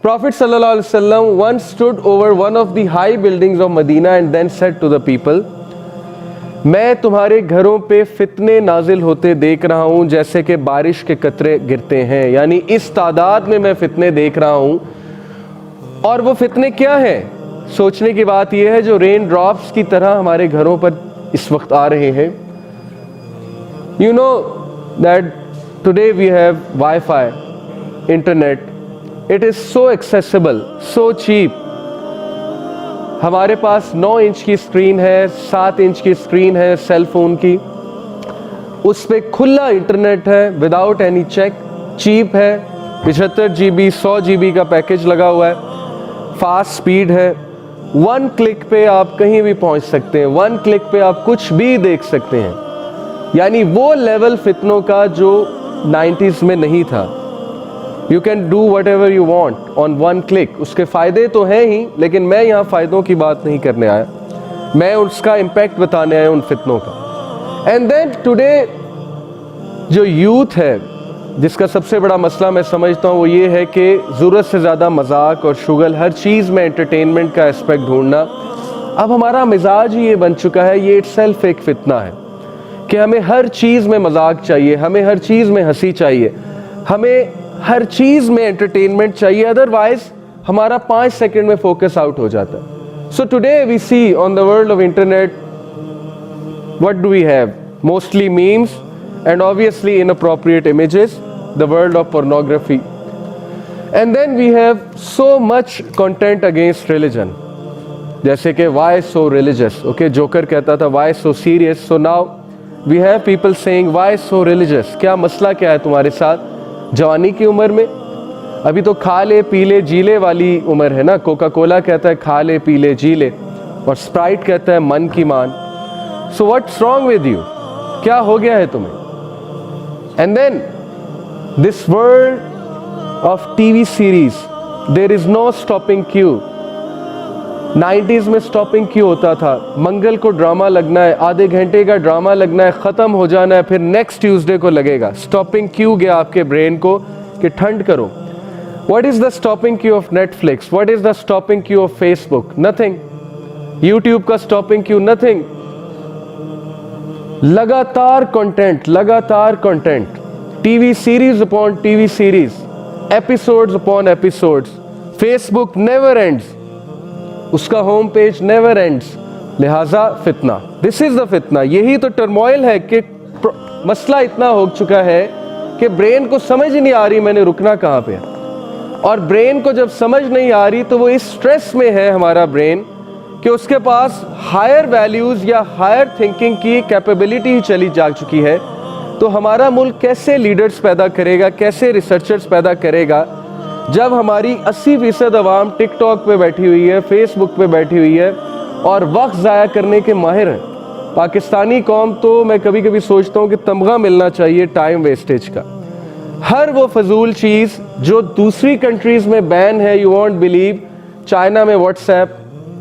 Prophet sallallahu alaihi wasallam once stood over one of the high buildings of Medina and then said to the people, मैं तुम्हारे घरों पे फितने नाजिल होते देख रहा हूँ जैसे कि बारिश के कतरे गिरते हैं, यानी इस तादाद में मैं फितने देख रहा हूँ। और वो फितने क्या हैं? सोचने की बात यह है जो रेन ड्रॉप्स की तरह हमारे घरों पर इस वक्त आ रहे हैं। You know that today we have Wi-Fi, internet. It is so accessible, so cheap. हमारे पास 9 इंच की स्क्रीन है, 7 इंच की स्क्रीन है सेल फोन की, उस पर खुला इंटरनेट है विदाउट एनी चेक, चीप है, 75 GB 100 GB का पैकेज लगा हुआ है, फास्ट स्पीड है, 1 क्लिक पे आप कहीं भी पहुंच सकते हैं, 1 क्लिक पे आप कुछ भी देख सकते हैं। यानी वो लेवल फितनों का जो 90s में नहीं था। You can do whatever you want on 1 click। उसके फ़ायदे तो हैं ही, लेकिन मैं यहाँ फ़ायदों की बात नहीं करने आया, मैं उसका इम्पैक्ट बताने आया उन फितनों का। एंड देन टुडे जो यूथ है जिसका सबसे बड़ा मसला मैं समझता हूँ वो ये है कि ज़रूरत से ज़्यादा मजाक और शुगल, हर चीज़ में एंटरटेनमेंट का एस्पेक्ट ढूंढना। अब हमारा मिजाज ही ये बन चुका है, ये इटसेल्फ एक फितना है कि हमें हर चीज़ में मजाक चाहिए, हमें हर चीज़ में हंसी चाहिए, हमें हर चीज़ में एंटरटेनमेंट चाहिए, अदरवाइज हमारा 5 सेकंड में फोकस आउट हो जाता है। So today we see on the world of internet what do we have? Mostly memes and obviously inappropriate images, the world of pornography, and then we have so much content against religion, जैसे कि why so religious, okay, Joker कहता था why so serious, so now we have people saying why so religious, क्या मसला क्या है तुम्हारे साथ जवानी की उम्र में? अभी तो खा ले पी ले जी ले वाली उम्र है ना। कोका कोला कहता है खा ले पी ले जी ले, और स्प्राइट कहता है मन की मान। So what's wrong with you? क्या हो गया है तुम्हें? And then this world of TV series, there is no stopping cue. 90s में स्टॉपिंग क्यों होता था? मंगल को ड्रामा लगना है, आधे घंटे का ड्रामा लगना है, ख़त्म हो जाना है, फिर नेक्स्ट ट्यूसडे को लगेगा। स्टॉपिंग क्यों गया आपके ब्रेन को कि ठंड करो। What is the stopping Q of Netflix? What is the stopping Q of Facebook? Nothing. YouTube का स्टॉपिंग क्यू? नथिंग। लगातार कंटेंट, लगातार content, TV series upon TV series, episodes upon episodes. Facebook never ends, उसका home page never ends, लिहाजा फितना। This is the फितना। यही तो turmoil है कि मसला इतना हो चुका है कि ब्रेन को समझ ही नहीं आ रही मैंने रुकना कहाँ पे। और ब्रेन को जब समझ नहीं आ रही तो वो इस स्ट्रेस में है हमारा ब्रेन कि उसके पास हायर वैल्यूज या हायर थिंकिंग की कैपेबिलिटी ही चली जा चुकी है। तो हमारा मुल्क कैसे लीडर्स पैदा करेगा, कैसे रिसर्चर्स पैदा करेगा जब हमारी 80% अवाम टिकटॉक पे बैठी हुई है, फेसबुक पे बैठी हुई है और वक्त ज़ाया करने के माहिर हैं। पाकिस्तानी कौम तो मैं कभी कभी सोचता हूँ कि तमगा मिलना चाहिए टाइम वेस्टेज का। हर वो फजूल चीज़ जो दूसरी कंट्रीज़ में बैन है, यू वॉन्ट बिलीव। चाइना में व्हाट्सएप,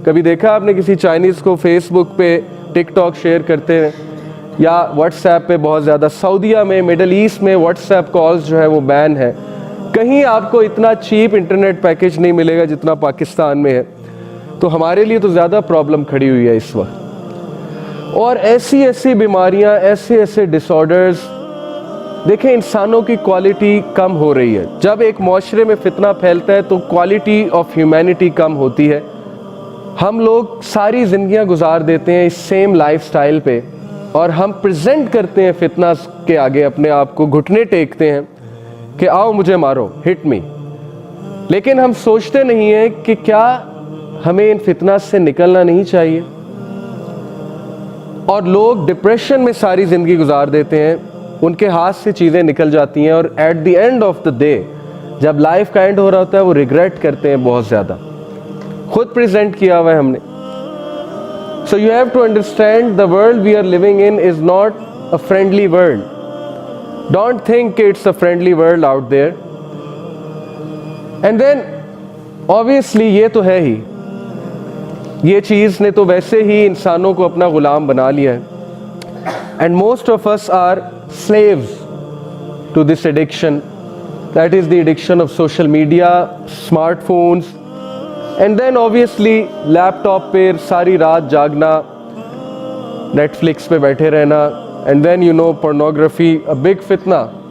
कभी देखा आपने किसी चाइनीज़ को फेसबुक पे टिकटॉक शेयर करते हैं या व्हाट्सएप पे बहुत ज़्यादा? सऊदीया में, मिडल ईस्ट में व्हाट्सएप कॉल्स जो है वो बैन है। कहीं आपको इतना चीप इंटरनेट पैकेज नहीं मिलेगा जितना पाकिस्तान में है। तो हमारे लिए तो ज़्यादा प्रॉब्लम खड़ी हुई है इस वक्त। और ऐसी ऐसी बीमारियां, ऐसे ऐसे डिसऑर्डर्स, देखें इंसानों की क्वालिटी कम हो रही है। जब एक माशरे में फितना फैलता है तो क्वालिटी ऑफ ह्यूमैनिटी कम होती है। हम लोग सारी ज़िंदगियां गुजार देते हैं इस सेम लाइफस्टाइल पे और हम प्रेजेंट करते हैं फितना के आगे अपने आप को, घुटने टेकते हैं कि आओ मुझे मारो, हिट मी। लेकिन हम सोचते नहीं हैं कि क्या हमें इन फितना से निकलना नहीं चाहिए। और लोग डिप्रेशन में सारी ज़िंदगी गुजार देते हैं, उनके हाथ से चीज़ें निकल जाती हैं और at the end of the day जब लाइफ का एंड हो रहा होता है वो रिग्रेट करते हैं बहुत ज़्यादा। खुद प्रेजेंट किया हुआ है हमने। So you have to understand the world we are living in is not a friendly world. Don't think it's a friendly world out there. And then obviously ये तो है ही, ये चीज़ ने तो वैसे ही इंसानों को अपना गुलाम बना लिया है। And most of us are slaves to this addiction, That is the addiction of social media, smartphones, and then obviously laptop पे सारी रात जागना, Netflix पे बैठे रहना, and then pornography, a big fitna.